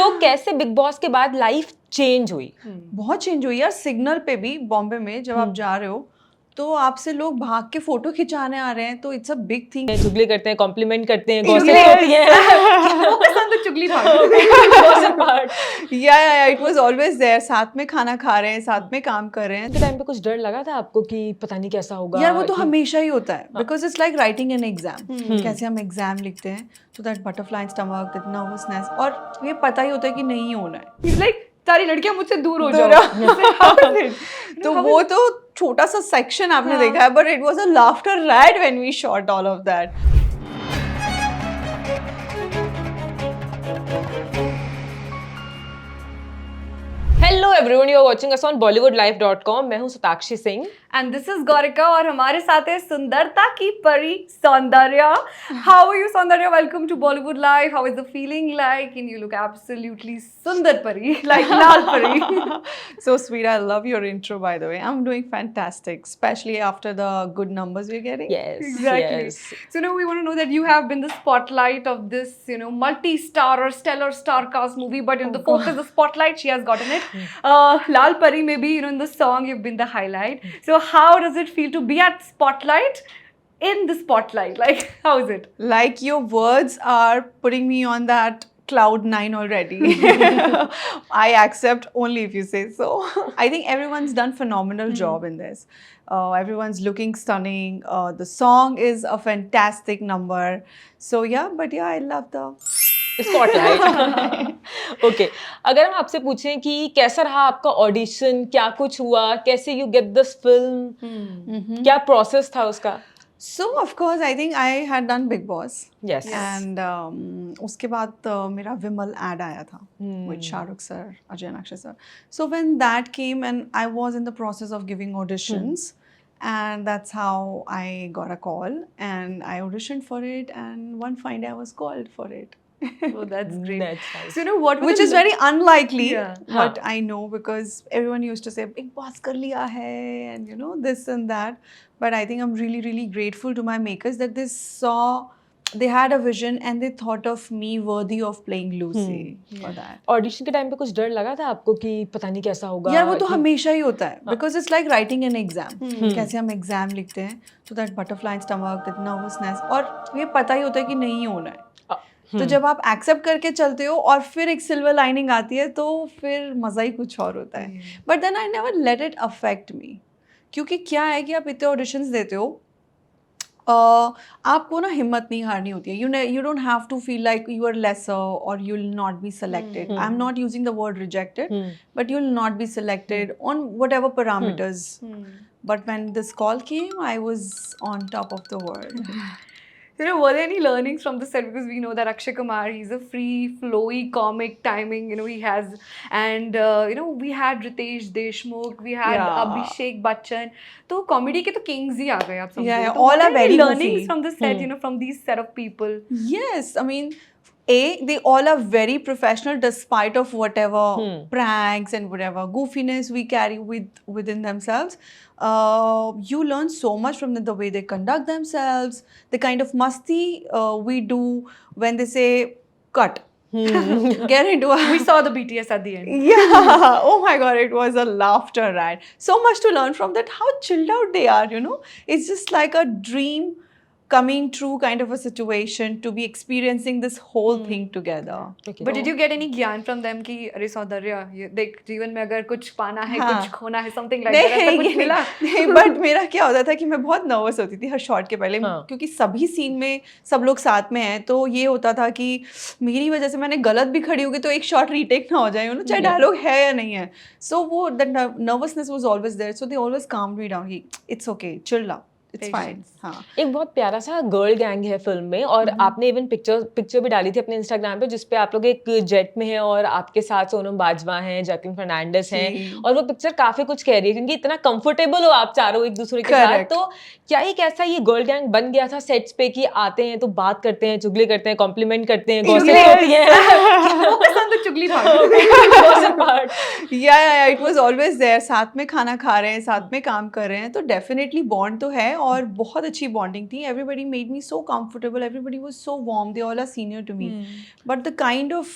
तो कैसे big boss के बाद लाइफ चेंज हुई? बहुत चेंज हुई यार। सिग्नल पे भी बॉम्बे में जब आप जा रहे हो तो आपसे लोग भाग के फोटो खिंचाने आ रहे हैं, तो इट्स अ बिग थिंग। चुगली करते हैं, कॉम्प्लीमेंट करते हैं, Yes. गॉसिप होती है। पसंद है चुगली भाग। Gossip part. या इट वाज ऑलवेज देयर। साथ में खाना खा रहे हैं, साथ में काम कर रहे हैं। के टाइम पे कुछ डर लगा था आपको कि पता नहीं कैसा होगा? यार वो तो कि- हमेशा ही होता है, because it's like writing an exam. कैसे हम एग्जाम लिखते हैं, तो that butterfly stomach, that nervousness, और ये पता ही होता है कि नहीं होना है। He's like, सारी लड़कियां मुझसे दूर हो दूर जाओ। तो वो तो छोटा सा सेक्शन आपने देखा है, but it was a laughter ride when we shot all of that. Hello everyone, you are watching us on bollywoodlife.com। मैं हूं Satakshi Singh. And this is Gaurika और हमारे साथ है सुंदरता की परी Soundarya. How are you Soundarya? Welcome to Bollywood life. How is the feeling like? And you look absolutely सुंदर परी, लाइक लाल परी। So sweet, I love your intro, by the way. I'm doing fantastic, especially after the good numbers we're getting. Yes, Exactly. yes. So now we want to know that you have been the spotlight of this, multi-star or stellar star cast movie, but the focus, the spotlight, she has gotten it. Lal Pari, maybe, in the song, you've been the highlight. So how does it feel to be at spotlight? In the spotlight, like, how is it? Like your words are putting me on that cloud 9 already. I accept only if you say so. I think everyone's done phenomenal job in this. Everyone's looking stunning. The song is a fantastic number. So yeah, I love the spotlight. Okay, अगर हम आपसे पूछें कि कैसा रहा आपका audition, क्या कुछ हुआ, कैसे यू गेट दिस फिल्म, क्या प्रोसेस था उसका? So of course, I think I had done Big Boss. Yes. And उसके बाद मेरा विमल ad आया था with Shahrukh sir, Ajay Nakshi sir. So when that came, and I was in the process of giving auditions, and that's how I got a call, and I auditioned for it, and one fine day I was called for it. Oh, that's great. That's nice. So what were Which the is very unlikely, Yeah. but I know because everyone used to say Big Boss कर लिया है, and this and that. But I think I'm really, really grateful to my makers that they had a vision and they thought of me worthy of playing Lucy for that. Audition के time पे कुछ डर लगा था आपको कि पता नहीं कैसा होगा? यार वो तो हमेशा ही होता है, because it's like writing an exam. कैसे हम एग्जाम लिखते हैं, तो that butterfly stomach, that nervousness, और ये पता ही होता है कि नहीं होना है। तो जब आप एक्सेप्ट करके चलते हो और फिर एक सिल्वर लाइनिंग आती है, तो फिर मज़ा ही कुछ और होता है। But then I never let it affect me, क्योंकि क्या है कि आप इतने ऑडिशंस देते हो, आपको ना हिम्मत नहीं हारनी होती है। You don't have to feel like you are lesser or you will not be selected. I am not using the word rejected, but you will not be selected on whatever parameters. But when this call came, I was on top of the world. Were there any learnings from the set? Because we know that Akshay Kumar, he's a free, flowy comic timing, he has. And, we had Ritesh Deshmukh, we had Yeah. Abhishek Bachchan. तो comedy के तो kings ही आ गए आप समझो। Yeah, तो all what are very learnings goofy. from the set, from these set of people? Yes, I mean, they all are very professional despite of whatever pranks and whatever goofiness we carry within themselves. You learn so much from the way they conduct themselves, the kind of masti we do when they say cut. Get into a We saw the BTS at the end. yeah. Oh my God, it was a laughter ride. So much to learn from that. How chilled out they are, It's just like a dream coming true kind of a situation to be experiencing this whole thing together. Okay. But did you get any ज्ञान from them कि अरे सौंदर्या देख जीवन में अगर कुछ पाना है, कुछ खोना है, something like that, ऐसा कुछ मिला? नहीं, बट मेरा क्या होता था कि मैं बहुत नर्वस होती थी हर शॉट के पहले, क्योंकि सभी सीन में सब लोग साथ में हैं, तो ये होता था कि मेरी वजह से मैंने गलत भी खड़ी होगी तो एक शॉट रीटेक ना हो जाए, चाहे डायलॉग है या नहीं है। सो वो the nervousness was always there, so they always calmed me down कि it's okay, chill out, it's fine. हाँ, एक बहुत प्यारा सा गर्ल गैंग है फिल्म में, और आपने इवन पिक्चर भी डाली थी अपने इंस्टाग्राम पे, जिसपे आप लोग एक जेट में हैं और आपके साथ सोनम बाजवा हैं, जैकलिन फर्नांडिस हैं, और वो पिक्चर काफी कुछ कह रही है क्योंकि इतना कंफर्टेबल हो आप चारों एक दूसरे के साथ। तो क्या एक ऐसा ये गर्ल गैंग बन गया था सेट्स पे कि आते हैं तो बात करते हैं, चुगली करते हैं, कॉम्प्लीमेंट करते हैं, गॉसिप होती है? पसंद है चुगली भाग। Gossip part. या इट वाज ऑलवेज देयर, साथ में खाना खा रहे हैं, साथ में काम कर रहे हैं, तो डेफिनेटली बॉन्ड तो है और बहुत अच्छी बॉन्डिंग थी. Everybody made me so comfortable, everybody was so warm, they all are senior to me, but the kind of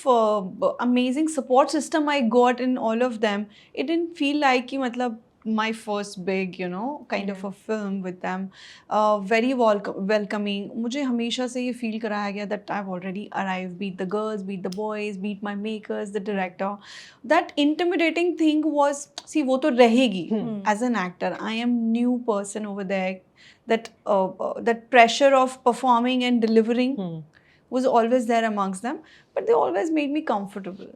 amazing support system I got in all of them, it didn't feel like कि मतलब my first big, you know, kind of a film with them. Very welcoming. मुझे हमेशा से ये feel कराया गया that I've already arrived, beat the girls, beat the boys, beat my makers, the director. That intimidating thing was, see, वो तो रहेगी. As an actor, I am new person over there. That pressure of performing and delivering was always there amongst them, but they always made me comfortable.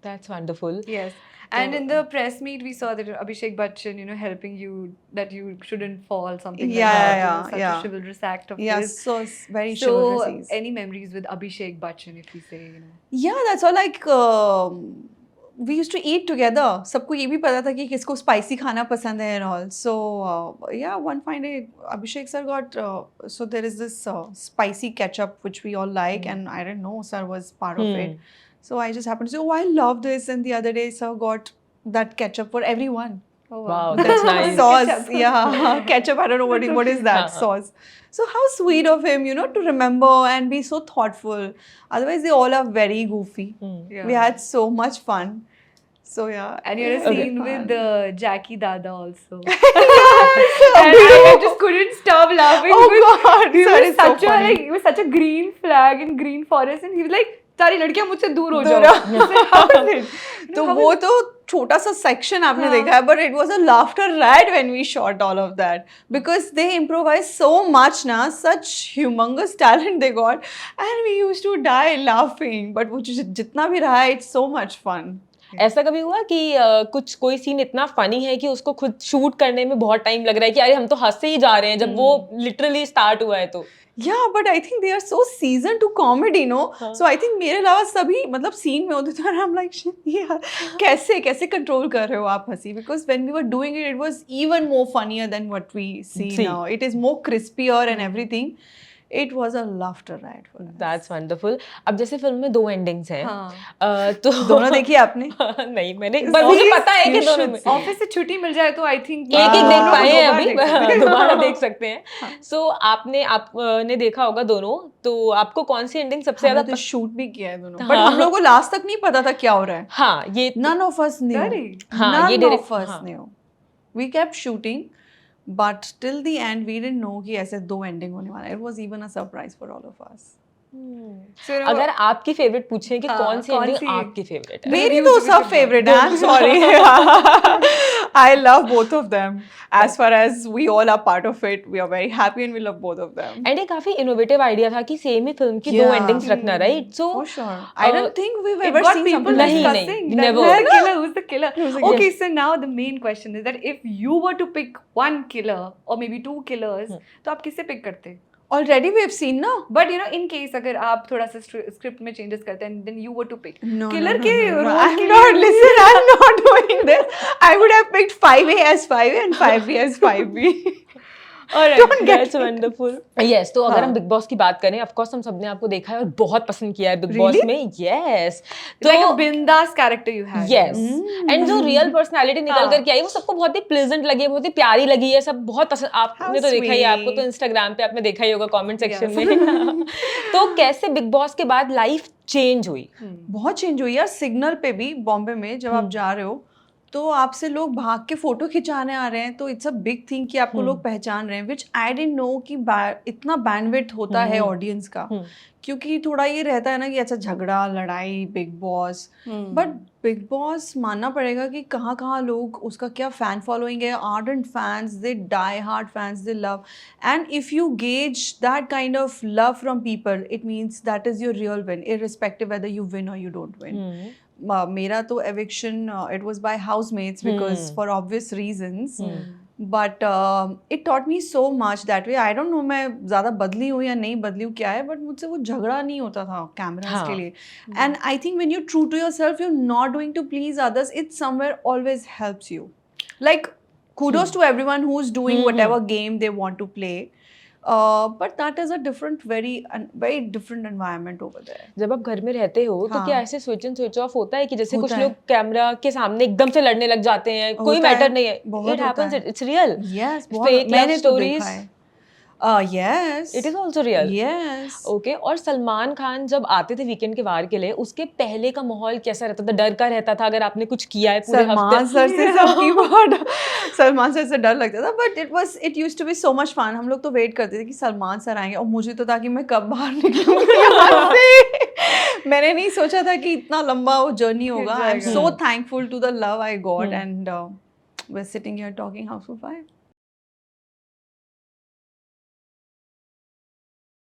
That's wonderful. Yes. And in the press meet, we saw that Abhishek Bachchan, you know, helping you that you shouldn't fall, something like that. You know, such a chivalrous act of Yeah, his. so very chivalrous. So, any memories with Abhishek Bachchan, if we say, you know? Yeah, that's all. Like we used to eat together. सबको ये भी पता था कि किसको spicy खाना पसंद है and all. So yeah, one fine day Abhishek sir got so there is this spicy ketchup which we all like, and I didn't know sir was part of it. So I just happened to say, oh, I love this. And the other day, sir got that ketchup for everyone. Oh, Wow, that's nice. Sauce, yeah, ketchup. I don't know what is that sauce. So how sweet of him, you know, to remember and be so thoughtful. Otherwise, they all are very goofy. Yeah. We had so much fun. So yeah. And you had a scene with Jackie Dada also. So And I just couldn't stop laughing. Oh because God, he sir, was it's so such a funny. like it was such a green flag in green forest, and he was like, सारी लड़कियां मुझसे दूर हो दूर जाओ. हो. I said, how is it? तो how वो is- तो छोटा सा सेक्शन आपने हाँ. देखा है, but it was a laughter riot when we shot all of that because they improvised so much ना, such humongous talent they got, and we used to die laughing. But वो जितना भी रहा है, it's so much fun. ऐसा कभी हुआ कि कुछ कोई सीन इतना फनी है कि उसको खुद शूट करने में बहुत टाइम लग रहा है कि अरे हम तो हंसते ही जा रहे हैं जब वो लिटरली स्टार्ट हुआ है तो Yeah, but I think they are so seasoned to comedy, no? So I think मेरे अलावा सभी मतलब सीन में होते थे और I'm like, यार कैसे कंट्रोल कर रहे हो आप हंसी? Because when we were doing it, it was even more funnier than what we see now. It is more crispier and everything. It was a laughter riot for us. That's wonderful. अब जैसे film में 2 endings हैं हाँ. तो दोनों देखी आपने? नहीं मैंने पर मुझे पता है कि you दोनों should में see. ऑफिस से छुट्टी मिल जाए तो आई थिंक एक एक देख पाए हैं दोबारा अभी देख सकते हैं. दोबारा देख सकते हैं. सो आपने देखा होगा दोनों, तो आपको कौन सी एंडिंग सबसे हमने ज्यादा तो शूट भी किया है दोनों, but हम लोगों को लास्ट तक नहीं पता था क्या हो रहा है. हाँ ये None of us knew. Really? हाँ, ये None direct- of us हाँ. knew. We kept shooting, but till the end we didn't know कि ऐसे 2 ending होने वाला है. It was even a surprise for all of us. So, you know, अगर आपकी फेवरेट पूछे कि हाँ, कौन सी कौन एंडिंग सी? आपकी फेवरेट है मेरी Reviews तो भी सब सब favorite है. I'm sorry. I love both of them. As far as we all are part of it, we are very happy and we love both of them. And ये काफी इनोवेटिव आइडिया था कि same ही film की 2 Yeah. Endings रखना, right? So For sure. I don't think we've it ever got seen people something like nahi, that. discussing nahi, that never. who's the killer, who's the killer. Who's the Okay, so now the main question is that if you were to pick one killer or maybe 2 killers, तो आप किसे pick करते? Already we've seen, no? But you know, in case अगर आप थोड़ा सा script में changes करते हैं, then you were to pick No, killer no, के no, no, no. role I'm के not, लिए- listen, I'm not doing this. I would have picked 5A as 5A and 5B as 5B. Don't get that's wonderful. Yes, तो अगर हम big boss की बात करें, of course हम सबने आपको देखा है और बहुत पसंद किया है बिग बॉस Really? में. Yes, It's like a bindas character you had. Yes, and जो रियल पर्सनालिटी निकल हाँ. करके आई वो सबको बहुत ही प्लेजेंट लगी है, बहुत ही प्यारी लगी है, सब बहुत पसंद. आपने तो देखा ही है, आपको तो sweet. इंस्टाग्राम पे आपने देखा ही होगा कमेंट सेक्शन Yes. में. तो कैसे बिग बॉस के बाद लाइफ चेंज हुई? बहुत चेंज हुई यार. सिग्नल पे भी बॉम्बे में जब आप जा रहे हो तो आपसे लोग भाग के फोटो खिंचाने आ रहे हैं, तो इट्स अ बिग थिंग कि आपको लोग पहचान रहे हैं, विच आई डिडंट नो कि इतना बैंडविड्थ होता है ऑडियंस का. क्योंकि थोड़ा ये रहता है ना कि अच्छा झगड़ा लड़ाई बिग बॉस, बट बिग बॉस मानना पड़ेगा कि कहाँ कहाँ लोग उसका क्या फैन फॉलोइंग है. Ardent fans, they die hard fans, they love, and if you gauge that kind of love from people, it means that is your real win, irrespective whether you win और you don't win. मेरा तो eviction it was by housemates because for obvious reasons, but it taught me so much that way. I don't know मैं ज़्यादा बदली हूँ या नहीं बदली हूँ क्या है, but मुझसे वो झगड़ा नहीं होता था कैमरास के लिए. And I think when you're true to yourself, you're not doing to please others, it somewhere always helps you. Like kudos to everyone who's doing whatever game they want to play. But that is a different very different environment over there. जब आप घर में रहते हो तो हाँ. क्या ऐसे स्विच इन स्विच ऑफ होता है कि जैसे कुछ होता है. लोग कैमरा के सामने एकदम से लड़ने लग जाते हैं, कोई होता है, मैटर नहीं है, बहुत इट होता हैपेंस, है. It's real. Yes, Fake love मैंने तो stories. देखा है. Yes. It is also real. Yes. Okay. और सलमान खान जब आते थे वीकेंड के वार के लिए, उसके पहले का माहौल कैसा रहता था? डर का रहता था अगर आपने कुछ किया है पूरे सलमान हफ्ते? सर से सबकी बहुत सलमान सर से डर लगता था, but it used to be so much fun. हम लोग तो वेट करते थे कि सलमान सर आएंगे, और मुझे तो था कि मैं कब बाहर निकलूंगी यहाँ से. मैंने नहीं सोचा था कि इतना लंबा वो जर्नी होगा. आई एम जाएगा. So thankful to the love I got, and we're sitting here talking Houseful 5.